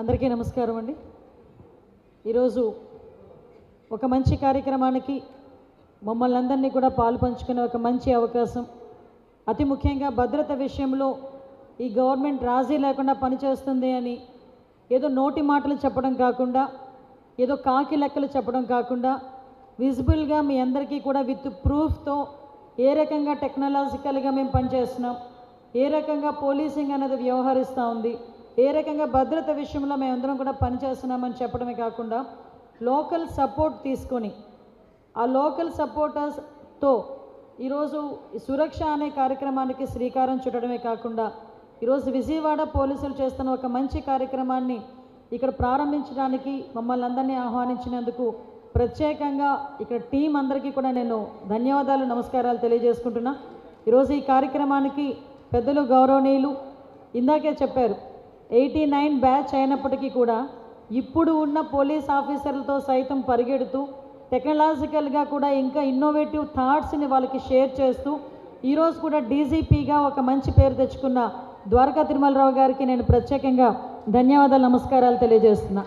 అందరికీ నమస్కారం అండి. ఈరోజు ఒక మంచి కార్యక్రమానికి మమ్మల్ని అందరినీ కూడా పాలు పంచుకునే ఒక మంచి అవకాశం. అతి ముఖ్యంగా భద్రత విషయంలో ఈ గవర్నమెంట్ రాజీ లేకుండా పనిచేస్తుంది అని ఏదో నోటి మాటలు చెప్పడం కాకుండా, ఏదో కాకి లెక్కలు చెప్పడం కాకుండా, విజిబుల్గా మీ అందరికీ కూడా విత్ ప్రూఫ్తో ఏ రకంగా టెక్నాలజికల్గా మేము పనిచేస్తున్నాం, ఏ రకంగా పోలీసింగ్ అనేది వ్యవహరిస్తూ ఉంది, ఏ రకంగా భద్రత విషయంలో మేమందరం కూడా పనిచేస్తున్నామని చెప్పడమే కాకుండా లోకల్ సపోర్ట్ తీసుకొని ఆ లోకల్ సపోర్టర్స్తో ఈరోజు సురక్ష అనే కార్యక్రమానికి శ్రీకారం చుట్టడమే కాకుండా ఈరోజు విజయవాడ పోలీసులు చేస్తున్న ఒక మంచి కార్యక్రమాన్ని ఇక్కడ ప్రారంభించడానికి మమ్మల్ని అందరినీ ఆహ్వానించినందుకు ప్రత్యేకంగా ఇక్కడ టీం అందరికీ కూడా నేను ధన్యవాదాలు, నమస్కారాలు తెలియజేసుకుంటున్నా. ఈరోజు ఈ కార్యక్రమానికి పెద్దలు గౌరవనీయులు ఇందాకే చెప్పారు, 89 బ్యాచ్ అయినప్పటికీ కూడా ఇప్పుడు ఉన్న పోలీస్ ఆఫీసర్లతో సైతం పరిగెడుతూ టెక్నాలజికల్గా కూడా ఇంకా ఇన్నోవేటివ్ థాట్స్ని వాళ్ళకి షేర్ చేస్తూ ఈరోజు కూడా డీజీపీగా ఒక మంచి పేరు తెచ్చుకున్న ద్వారకా తిరుమలరావు గారికి నేను ప్రత్యేకంగా ధన్యవాదాలు, నమస్కారాలు తెలియజేస్తున్నా.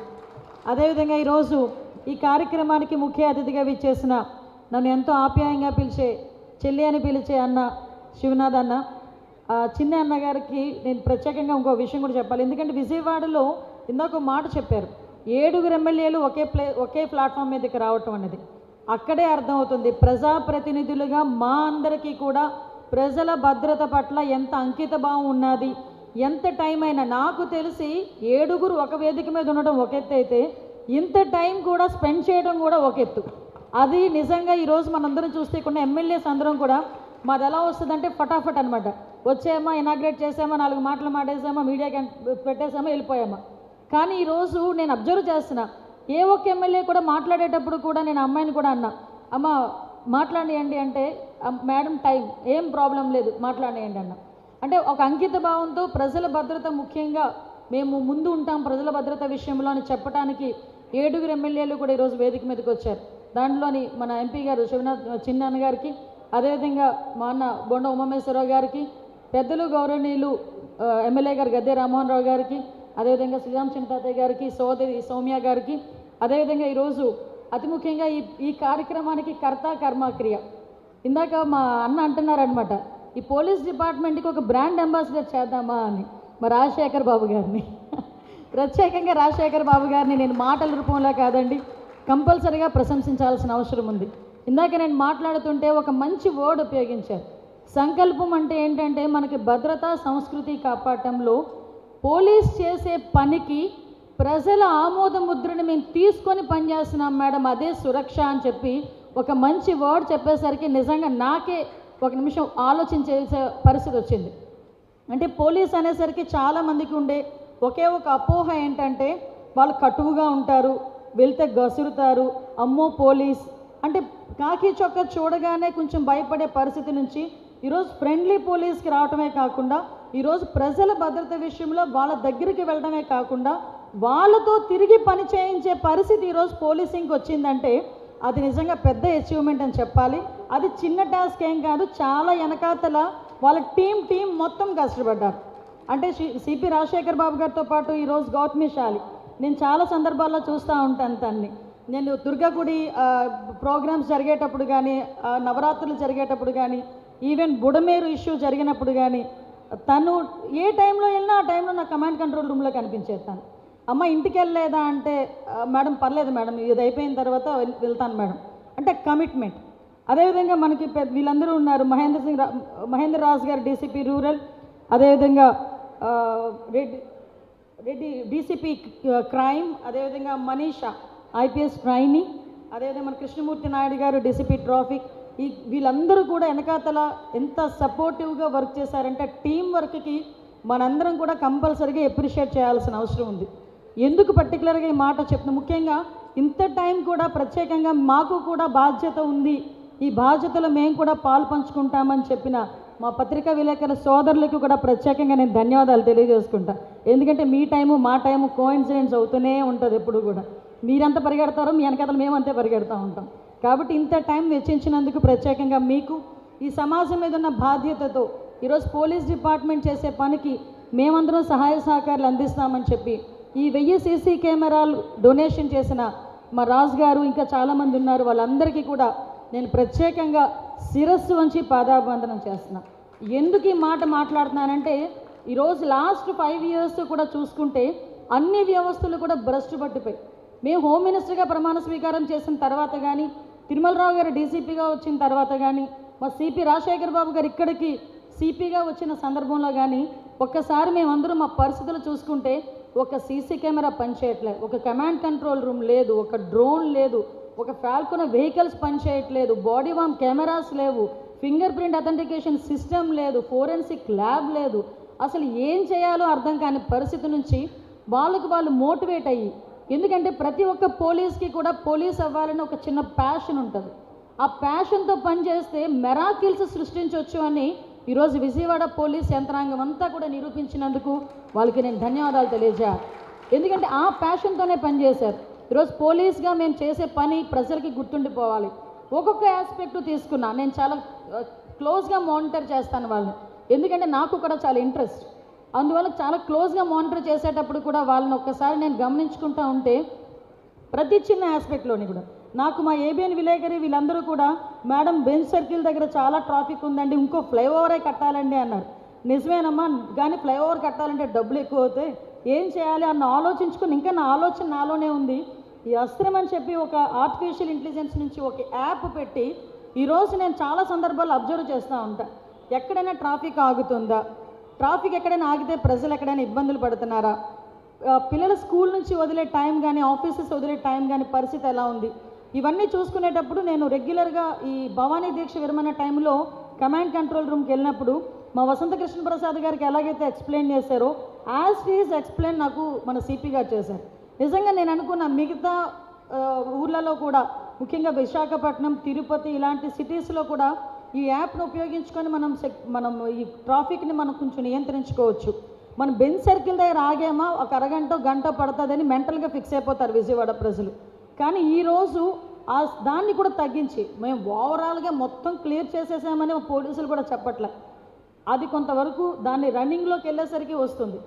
అదేవిధంగా ఈరోజు ఈ కార్యక్రమానికి ముఖ్య అతిథిగా విచ్చేసిన నన్ను ఎంతో ఆప్యాయంగా పిలిచే, చెల్లి అని పిలిచే అన్న శివనాథ్ అన్న, చిన్న అన్నగారికి నేను ప్రత్యేకంగా ఇంకో విషయం కూడా చెప్పాలి. ఎందుకంటే విజయవాడలో ఇందాక మాట చెప్పారు, 7 ఎమ్మెల్యేలు ఒకే ప్లాట్ఫామ్ మీదకి రావటం అనేది అక్కడే అర్థమవుతుంది ప్రజాప్రతినిధులుగా మా అందరికీ కూడా ప్రజల భద్రత పట్ల ఎంత అంకిత భావం ఉన్నది. ఎంత టైం అయినా నాకు తెలిసి 7 ఒక వేదిక మీద ఉండడం ఒక ఎత్తు అయితే ఇంత టైం కూడా స్పెండ్ చేయడం కూడా ఒక ఎత్తు. అది నిజంగా ఈరోజు మనందరం చూస్తే కొన్ని ఎమ్మెల్యేస్ అందరం కూడా మాది ఎలా వస్తుందంటే ఫటాఫట్ అనమాట, వచ్చామా, ఇనాగ్రేట్ చేసామా, 4 మాటలు మాటేసామా, మీడియాకి పెట్టేసామా, వెళ్ళిపోయామా. కానీ ఈరోజు నేను అబ్జర్వ్ చేస్తున్నా, ఏ ఒక్క ఎమ్మెల్యే కూడా మాట్లాడేటప్పుడు కూడా నేను అమ్మాయిని కూడా అన్నా, అమ్మ మాట్లాడేయండి అంటే మేడం టైం ఏం ప్రాబ్లం లేదు మాట్లాడేయండి అన్న. అంటే ఒక అంకిత భావంతో ప్రజల భద్రత ముఖ్యంగా మేము ముందు ఉంటాం ప్రజల భద్రత విషయంలో అని చెప్పడానికి 7 ఎమ్మెల్యేలు కూడా ఈరోజు వేదిక మీదకి వచ్చారు. దాంట్లోని మన ఎంపీ గారు శివనాథ్ చిన్న గారికి, అదేవిధంగా మా అన్న బొండ ఉమామేశ్వరరావు గారికి, పెద్దలు గౌరవనీయులు ఎమ్మెల్యే గారు గద్దె రామ్మోహన్ రావు గారికి, అదేవిధంగా శ్రీరామ్ చింతాతయ్య గారికి, సోదరి సౌమ్య గారికి, అదేవిధంగా ఈరోజు అతి ముఖ్యంగా ఈ కార్యక్రమానికి కర్త కర్మక్రియ. ఇందాక మా అన్న అంటున్నారనమాట, ఈ పోలీస్ డిపార్ట్మెంట్కి ఒక బ్రాండ్ అంబాసిడర్ చేద్దామా అని, మా రాజశేఖర్ బాబు గారిని ప్రత్యేకంగా రాజశేఖర్ బాబు గారిని నేను మాటల రూపంలో కాదండి కంపల్సరీగా ప్రశంసించాల్సిన అవసరం ఉంది. ఇందాక నేను మాట్లాడుతుంటే ఒక మంచి వర్డ్ ఉపయోగించారు, సంకల్పం. అంటే ఏంటంటే మనకి భద్రత సంస్కృతి కాపాడటంలో పోలీస్ చేసే పనికి ప్రజల ఆమోద ముద్రని మేము తీసుకొని పనిచేస్తున్నాం మేడం, అదే సురక్ష అని చెప్పి ఒక మంచి వర్డ్ చెప్పేసరికి నిజంగా నాకే ఒక నిమిషం ఆలోచించే పరిస్థితి వచ్చింది. అంటే పోలీస్ అనేసరికి చాలామందికి ఉండే ఒకే ఒక అపోహ ఏంటంటే వాళ్ళు కటువుగా ఉంటారు, వెళ్తే గసురుతారు, అమ్మో పోలీస్ అంటే కాకి చొక్క చూడగానే కొంచెం భయపడే పరిస్థితి నుంచి ఈరోజు ఫ్రెండ్లీ పోలీస్కి రావటమే కాకుండా ఈరోజు ప్రజల భద్రత విషయంలో వాళ్ళ దగ్గరికి వెళ్ళడమే కాకుండా వాళ్ళతో తిరిగి పని చేయించే పరిస్థితి ఈరోజు పోలీసింగ్కి వచ్చిందంటే అది నిజంగా పెద్ద అచీవ్మెంట్ అని చెప్పాలి. అది చిన్న టాస్క్ ఏం కాదు, చాలా వెనకాతల వాళ్ళ టీం మొత్తం కష్టపడ్డారు. అంటే సిపి రాజశేఖర్ బాబు గారితో పాటు ఈరోజు గౌతమిశాలి నేను చాలా సందర్భాల్లో చూస్తూ ఉంటాను తన్ని. నేను దుర్గాగుడి ప్రోగ్రామ్స్ జరిగేటప్పుడు కానీ, నవరాత్రులు జరిగేటప్పుడు కానీ, ఈవెన్ బుడమేరు ఇష్యూ జరిగినప్పుడు కానీ తను ఏ టైంలో వెళ్ళినా ఆ టైంలో నా కమాండ్ కంట్రోల్ రూమ్లో కనిపించేది. తను అమ్మ ఇంటికి వెళ్ళలేదా అంటే మేడం పర్లేదు మేడం ఇది అయిపోయిన తర్వాత వెళ్తాను మేడం అంటే కమిట్మెంట్. అదేవిధంగా మనకి వీళ్ళందరూ ఉన్నారు, మహేంద్ర రాజు గారు డీసీపీ రూరల్, అదేవిధంగా రెడ్డి డీసీపీ క్రైమ్, అదేవిధంగా మనీషా ఐపీఎస్ ట్రైనింగ్, అదేవిధంగా మన కృష్ణమూర్తి నాయుడు గారు డీసీపీ ట్రాఫిక్. వీళ్ళందరూ కూడా వెనకాతల ఎంత సపోర్టివ్గా వర్క్ చేశారంటే టీం వర్క్కి మనందరం కూడా కంపల్సరీగా అప్రిషియేట్ చేయాల్సిన అవసరం ఉంది. ఎందుకు పర్టికులర్గా ఈ మాట చెప్తున్నా, ముఖ్యంగా ఇంత టైం కూడా ప్రత్యేకంగా మాకు కూడా బాధ్యత ఉంది, ఈ బాధ్యతలో మేము కూడా పాలు పంచుకుంటామని చెప్పిన మా పత్రికా విలేకరుల సోదరులకు కూడా ప్రత్యేకంగా నేను ధన్యవాదాలు తెలియజేసుకుంటా. ఎందుకంటే మీ టైము మా టైము కోఇన్సిడెన్స్ అవుతూనే ఉంటుంది ఎప్పుడు కూడా. మీరంతా పరిగెడతారో మీ వెనకాతలు మేము అంతే పరిగెడుతూ ఉంటాం. కాబట్టి ఇంత టైం వెచ్చించినందుకు ప్రత్యేకంగా మీకు ఈ సమాజం మీద ఉన్న బాధ్యతతో ఈరోజు పోలీస్ డిపార్ట్మెంట్ చేసే పనికి మేమందరం సహాయ సహకారాలు అందిస్తామని చెప్పి ఈ 1000 సీసీ కెమెరాలు డొనేషన్ చేసిన మా రాజు గారు ఇంకా చాలామంది ఉన్నారు, వాళ్ళందరికీ కూడా నేను ప్రత్యేకంగా శిరస్సు వంచి పాదాభివందనం చేస్తున్నా. ఎందుకు ఈ మాట మాట్లాడుతున్నానంటే, ఈరోజు లాస్ట్ 5 ఇయర్స్ కూడా చూసుకుంటే అన్ని వ్యవస్థలు కూడా భ్రష్టు పట్టిపోయి, మేము హోమ్ మినిస్టర్గా ప్రమాణ స్వీకారం చేసిన తర్వాత కానీ, తిరుమలరావు గారు డీసీపీగా వచ్చిన తర్వాత కానీ, మా సిపి రాజశేఖర్ బాబు గారు ఇక్కడికి సిపిగా వచ్చిన సందర్భంలో కానీ ఒక్కసారి మేమందరం మా పరిస్థితులు చూసుకుంటే ఒక సీసీ కెమెరా పనిచేయట్లేదు, ఒక కమాండ్ కంట్రోల్ రూమ్ లేదు, ఒక డ్రోన్ లేదు, ఒక ఫాల్కోన్ వెహికల్స్ పనిచేయట్లేదు, బాడీ వామ్ కెమెరాస్ లేవు, ఫింగర్ ప్రింట్ అథెంటికేషన్ సిస్టమ్ లేదు, ఫోరెన్సిక్ ల్యాబ్ లేదు. అసలు ఏం చేయాలో అర్థం కాని పరిస్థితి నుంచి వాళ్ళకు వాళ్ళు మోటివేట్ అయ్యి, ఎందుకంటే ప్రతి ఒక్క పోలీస్కి కూడా పోలీస్ అవ్వాలని ఒక చిన్న ప్యాషన్ ఉంటుంది. ఆ ప్యాషన్తో పనిచేస్తే మెరాకిల్స్ సృష్టించవచ్చు అని ఈరోజు విజయవాడ పోలీస్ యంత్రాంగం అంతా కూడా నిరూపించినందుకు వాళ్ళకి నేను ధన్యవాదాలు తెలియజేయాలి. ఎందుకంటే ఆ ప్యాషన్తోనే పనిచేశారు. ఈరోజు పోలీస్గా మేము చేసే పని ప్రజలకి గుర్తుండిపోవాలి. ఒక్కొక్క ఆస్పెక్ట్ తీసుకున్నా, నేను చాలా క్లోజ్గా మానిటర్ చేస్తాను వాళ్ళని, ఎందుకంటే నాకు కూడా చాలా ఇంట్రెస్ట్. అందువల్ల చాలా క్లోజ్గా మానిటర్ చేసేటప్పుడు కూడా వాళ్ళని ఒక్కసారి నేను గమనించుకుంటూ ఉంటే ప్రతి చిన్న ఆస్పెక్ట్లోని కూడా నాకు మా ఏబిఎన్ విలేకరి వీళ్ళందరూ కూడా, మేడం బెంచ్ సర్కిల్ దగ్గర చాలా ట్రాఫిక్ ఉందండి, ఇంకో ఫ్లైఓవరే కట్టాలండి అన్నారు. నిజమేనమ్మా, కానీ ఫ్లైఓవర్ కట్టాలంటే డబ్బులు ఎక్కువ అవుతాయి, ఏం చేయాలి అన్న ఆలోచించుకొని ఇంకా నా ఆలోచన నాలోనే ఉంది. ఈ అస్త్రం అని చెప్పి ఒక ఆర్టిఫిషియల్ ఇంటెలిజెన్స్ నుంచి ఒక యాప్ పెట్టి ఈరోజు నేను చాలా సందర్భాలు అబ్జర్వ్ చేస్తూ ఉంటాను. ఎక్కడైనా ట్రాఫిక్ ఆగుతుందా, ట్రాఫిక్ ఎక్కడైనా ఆగితే ప్రజలు ఎక్కడైనా ఇబ్బందులు పడుతున్నారా, పిల్లల స్కూల్ నుంచి వదిలే టైం కానీ ఆఫీసెస్ వదిలే టైం కానీ పరిస్థితి ఎలా ఉంది, ఇవన్నీ చూసుకునేటప్పుడు నేను రెగ్యులర్గా ఈ భవానీ దీక్ష విరమణ టైంలో కమాండ్ కంట్రోల్ రూమ్కి వెళ్ళినప్పుడు మా వసంత కృష్ణ ప్రసాద్ గారికి ఎలాగైతే ఎక్స్ప్లెయిన్ చేశారో యాజ్ ఈజ్ ఎక్స్ప్లెయిన్ నాకు మన సిపి గారు చేశారు. నిజంగా నేను అనుకున్న మిగతా ఊర్లలో కూడా, ముఖ్యంగా విశాఖపట్నం, తిరుపతి ఇలాంటి సిటీస్లో కూడా ఈ యాప్ను ఉపయోగించుకొని మనం ఈ ట్రాఫిక్ని మనం కొంచెం నియంత్రించుకోవచ్చు. మనం బెంచ్ సర్కిల్ దగ్గర ఆగామా ఒక అరగంట గంట పడుతుందని మెంటల్గా ఫిక్స్ అయిపోతారు విజయవాడ ప్రజలు. కానీ ఈరోజు దాన్ని కూడా తగ్గించి మేము ఓవరాల్గా మొత్తం క్లియర్ చేసేసామని పోలీసులు కూడా చెప్పట్లే. అది కొంతవరకు దాన్ని రన్నింగ్లోకి వెళ్ళేసరికి వస్తుంది.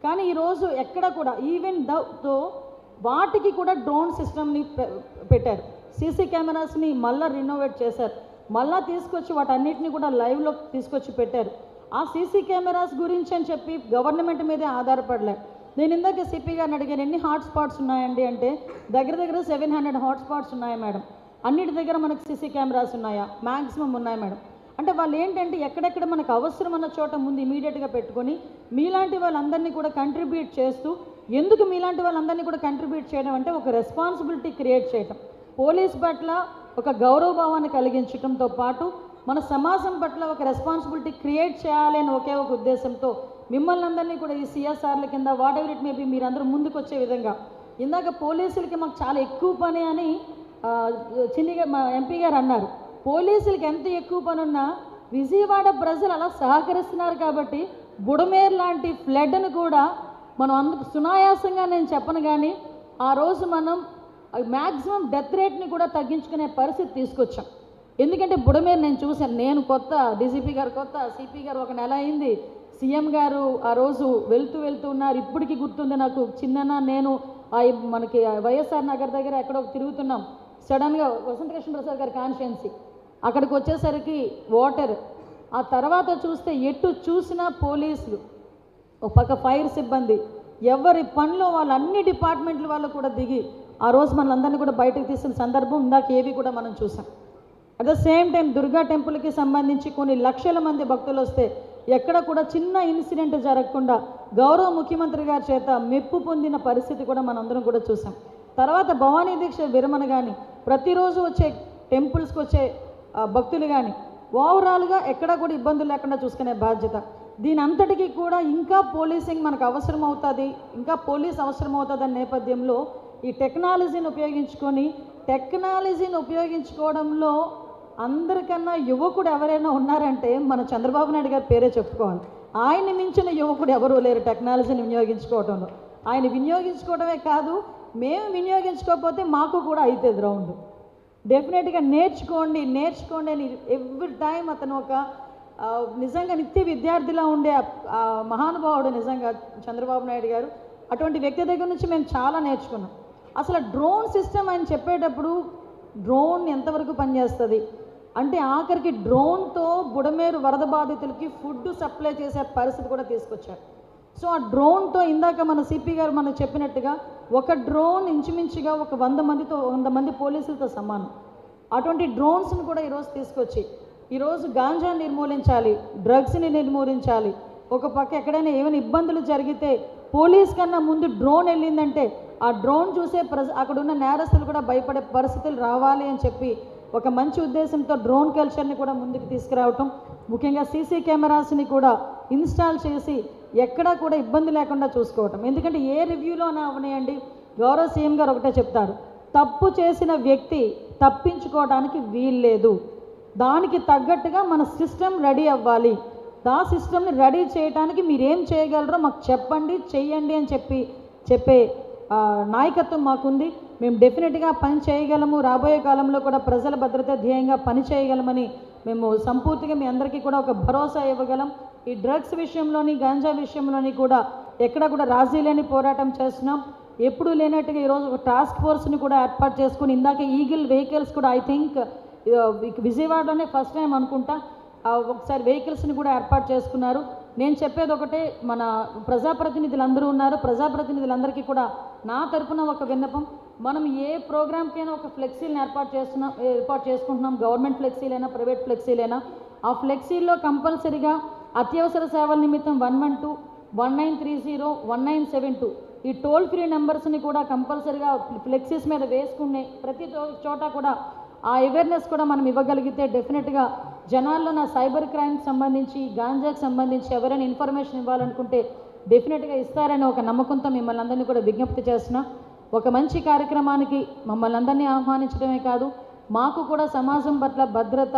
కానీ ఈరోజు ఎక్కడ కూడా ఈవెన్ దో వాటికి కూడా డ్రోన్ సిస్టమ్ని పెట్టారు, సీసీ కెమెరాస్ని మళ్ళీ రినోవేట్ చేశారు, మళ్ళీ తీసుకొచ్చి వాటన్నిటిని కూడా లైవ్లో తీసుకొచ్చి పెట్టారు. ఆ సీసీ కెమెరాస్ గురించి అని చెప్పి గవర్నమెంట్ మీదే ఆధారపడలే. నేను ఇందాక సిపి గారిని అడిగాను, ఎన్ని హాట్స్పాట్స్ ఉన్నాయండి అంటే దగ్గర 700 హాట్స్పాట్స్ ఉన్నాయి మేడం. అన్నిటి దగ్గర మనకు సీసీ కెమెరాస్ ఉన్నాయా, మ్యాక్సిమం ఉన్నాయి మేడం. అంటే వాళ్ళు ఏంటంటే ఎక్కడెక్కడ మనకు అవసరం అన్న చోట ముందు ఇమీడియట్గా పెట్టుకొని మీలాంటి వాళ్ళందరినీ కూడా కంట్రిబ్యూట్ చేస్తూ, ఎందుకు మీలాంటి వాళ్ళందరినీ కూడా కంట్రిబ్యూట్ చేయడం అంటే ఒక రెస్పాన్సిబిలిటీ క్రియేట్ చేయటం, పోలీస్ పట్ల ఒక గౌరవభావాన్ని కలిగించడంతో పాటు మన సమాజం పట్ల ఒక రెస్పాన్సిబిలిటీ క్రియేట్ చేయాలి అని ఒకే ఒక ఉద్దేశంతో మిమ్మల్ని అందరినీ కూడా ఈ సిఎస్ఆర్ల కింద వాట్ ఎవర్ ఇట్ మేబీ మీరందరూ ముందుకు వచ్చే విధంగా, ఇందాక పోలీసులకి మాకు చాలా ఎక్కువ పని అని చిన్నిగా మా ఎంపీ గారు అన్నారు. పోలీసులకి ఎంత ఎక్కువ పని ఉన్నా విజయవాడ ప్రజలు అలా సహకరిస్తున్నారు కాబట్టి బుడమేరు లాంటి ఫ్లడ్ను కూడా మనం అందుకు సునాయాసంగా నేను చెప్పను, కానీ ఆ రోజు మనం మ్యాక్సిమం డెత్ రేట్ని కూడా తగ్గించుకునే పరిస్థితి తీసుకొచ్చాం. ఎందుకంటే బుడమేరు నేను చూశాను, నేను కొత్త, డీజీపీ గారు కొత్త, సిపి గారు 1 నెల అయింది, సీఎం గారు ఆ రోజు వెళ్తూ ఉన్నారు. ఇప్పటికీ గుర్తుంది నాకు, చిన్న నేను మనకి వైఎస్ఆర్ నగర్ దగ్గర ఎక్కడో తిరుగుతున్నాం, సడన్గా వసంత కృష్ణ ప్రసాద్ గారి కాన్స్టిట్యుయెన్సీ, అక్కడికి వచ్చేసరికి వాటర్, ఆ తర్వాత చూస్తే ఎటు చూసినా పోలీసులు, ఒక పక్క ఫైర్ సిబ్బంది, ఎవరి పనిలో వాళ్ళు అన్ని డిపార్ట్మెంట్ల వాళ్ళు కూడా దిగి ఆ రోజు మనందరినీ కూడా బయటకు తీసిన సందర్భం ఇందాక ఏవి కూడా మనం చూసాం. At the same time Durga టెంపుల్కి సంబంధించి కొన్ని లక్షల మంది భక్తులు వస్తే ఎక్కడ కూడా చిన్న ఇన్సిడెంట్ జరగకుండా గౌరవ ముఖ్యమంత్రి గారి చేత మెప్పు పొందిన పరిస్థితి కూడా మనందరం కూడా చూసాం. తర్వాత భవానీ దీక్ష విరమణ కానీ, ప్రతిరోజు వచ్చే టెంపుల్స్కి వచ్చే భక్తులు కానీ ఓవరాల్గా ఎక్కడా కూడా ఇబ్బందులు లేకుండా చూసుకునే బాధ్యత. దీని అంతటికీ కూడా ఇంకా పోలీసింగ్ మనకు అవసరం అవుతుంది, ఇంకా పోలీస్ అవసరం అవుతుంది అనే నేపథ్యంలో ఈ టెక్నాలజీని ఉపయోగించుకోవడంలో అందరికన్నా యువకుడు ఎవరైనా ఉన్నారంటే మన చంద్రబాబు నాయుడు గారి పేరే చెప్పుకోవాలి. ఆయన్ని మించిన యువకుడు ఎవరూ లేరు టెక్నాలజీని వినియోగించుకోవడంలో. ఆయన వినియోగించుకోవడమే కాదు, మేము వినియోగించుకోకపోతే మాకు కూడా అవుతుంది రౌండ్. డెఫినెట్గా నేర్చుకోండి అని ఎవ్రీ టైం అతను ఒక నిజంగా నిత్య విద్యార్థిలా ఉండే మహానుభావుడు నిజంగా చంద్రబాబు నాయుడు గారు. అటువంటి వ్యక్తి దగ్గర నుంచి మేము చాలా నేర్చుకున్నాం. అసలు డ్రోన్ సిస్టమ్ అని చెప్పేటప్పుడు డ్రోన్ ఎంతవరకు పనిచేస్తుంది అంటే ఆఖరికి డ్రోన్తో బుడమేరు వరద బాధితులకి ఫుడ్ సప్లై చేసే పరిస్థితి కూడా తీసుకొచ్చారు. సో ఆ డ్రోన్తో ఇందాక మన సిపి గారు మనకు చెప్పినట్టుగా ఒక డ్రోన్ ఇంచుమించుగా ఒక 100 మంది పోలీసులతో సమానం. అటువంటి డ్రోన్స్ని కూడా ఈరోజు తీసుకొచ్చి ఈరోజు గాంజా నిర్మూలించాలి, డ్రగ్స్ని నిర్మూలించాలి. ఒక పక్క ఎక్కడైనా ఏమైనా ఇబ్బందులు జరిగితే పోలీస్ కన్నా ముందు డ్రోన్ వెళ్ళిందంటే ఆ డ్రోన్ చూసే అక్కడ ఉన్న నేరస్తులు కూడా భయపడే పరిస్థితులు రావాలి అని చెప్పి ఒక మంచి ఉద్దేశంతో డ్రోన్ కల్చర్ని కూడా ముందుకు తీసుకురావటం, ముఖ్యంగా సీసీ కెమెరాస్ని కూడా ఇన్స్టాల్ చేసి ఎక్కడా కూడా ఇబ్బంది లేకుండా చూసుకోవటం. ఎందుకంటే ఏ రివ్యూలోనా అవనియండి, గౌరవ సీఎం గారు ఒకటే చెప్తారు, తప్పు చేసిన వ్యక్తి తప్పించుకోవడానికి వీల్లేదు, దానికి తగ్గట్టుగా మన సిస్టమ్ రెడీ అవ్వాలి, ఆ సిస్టమ్ని రెడీ చేయడానికి మీరేం చేయగలరో మాకు చెప్పండి, చెయ్యండి అని చెప్పే నాయకత్వం మాకుంది. మేము డెఫినెట్గా పని చేయగలము, రాబోయే కాలంలో కూడా ప్రజల భద్రత ధ్యేయంగా పని చేయగలమని మేము సంపూర్తిగా మీ అందరికీ కూడా ఒక భరోసా ఇవ్వగలం. ఈ డ్రగ్స్ విషయంలోని గాంజా విషయంలోని కూడా ఎక్కడ కూడా రాజీ లేని పోరాటం చేస్తున్నాం. ఎప్పుడూ లేనట్టుగా ఈరోజు ఒక టాస్క్ ఫోర్స్ని కూడా ఏర్పాటు చేసుకుని ఇందాక ఈగిల్ వెహికల్స్ కూడా ఐ థింక్ విజయవాడలోనే ఫస్ట్ టైం అనుకుంటా ఒకసారి వెహికల్స్ని కూడా ఏర్పాటు చేసుకున్నారు. నేను చెప్పేది ఒకటే, మన ప్రజాప్రతినిధులందరూ ఉన్నారు, ప్రజాప్రతినిధులందరికీ కూడా నా తరపున ఒక విన్నపం, మనం ఏ ప్రోగ్రామ్కైనా ఒక ఫ్లెక్సీలను ఏర్పాటు చేసుకుంటున్నాం, గవర్నమెంట్ ఫ్లెక్సీలైనా ప్రైవేట్ ఫ్లెక్సీలైనా, ఆ ఫ్లెక్సీల్లో కంపల్సరీగా అత్యవసర సేవల నిమిత్తం 112, 1930, 1972 ఈ టోల్ ఫ్రీ నెంబర్స్ని కూడా కంపల్సరీగా ఫ్లెక్సీస్ మీద వేసుకునే ప్రతి చోట కూడా ఆ అవేర్నెస్ కూడా మనం ఇవ్వగలిగితే డెఫినెట్గా జనాల్లో నా సైబర్ క్రైమ్కి సంబంధించి గాంజాకి సంబంధించి ఎవరైనా ఇన్ఫర్మేషన్ ఇవ్వాలనుకుంటే డెఫినెట్గా ఇస్తారని ఒక నమ్మకంతో మిమ్మల్ని అందరినీ కూడా విజ్ఞప్తి చేస్తున్నా. ఒక మంచి కార్యక్రమానికి మమ్మల్ని అందరినీ ఆహ్వానించడమే కాదు, మాకు కూడా సమాజం పట్ల భద్రత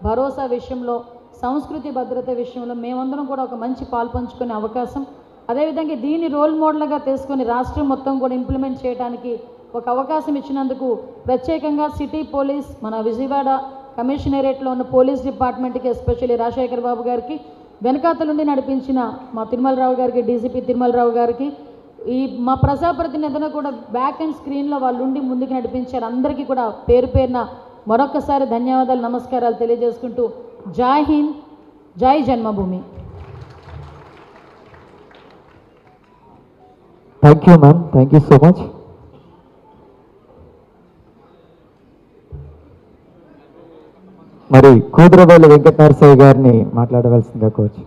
భరోసా విషయంలో, సంస్కృతి భద్రత విషయంలో మేమందరం కూడా ఒక మంచి పాల్పంచుకునే అవకాశం, అదేవిధంగా దీన్ని రోల్ మోడల్గా తీసుకొని రాష్ట్రం మొత్తం కూడా ఇంప్లిమెంట్ చేయడానికి ఒక అవకాశం ఇచ్చినందుకు ప్రత్యేకంగా సిటీ పోలీస్, మన విజయవాడ కమిషనరేట్లో ఉన్న పోలీస్ డిపార్ట్మెంట్కి, ఎస్పెషల్లీ రాజశేఖర్ బాబు గారికి, వెనకాతలుండి నడిపించిన మా తిరుమలరావు గారికి, డీజీపీ తిరుమలరావు గారికి, ఈ మా ప్రజాప్రతినిధులను కూడా బ్యాక్ అండ్ స్క్రీన్లో వాళ్ళు ఉండి ముందుకు నడిపించారు. అందరికీ కూడా పేరు పేరున మరొకసారి ధన్యవాదాలు, నమస్కారాలు తెలియజేసుకుంటూ జై హింద్, జై జన్మభూమి. Thank you ma'am, thank you so much. మరి కూతురవేలు వెంకట నరసయ్య గారిని మాట్లాడవలసిందిగా కోచ్.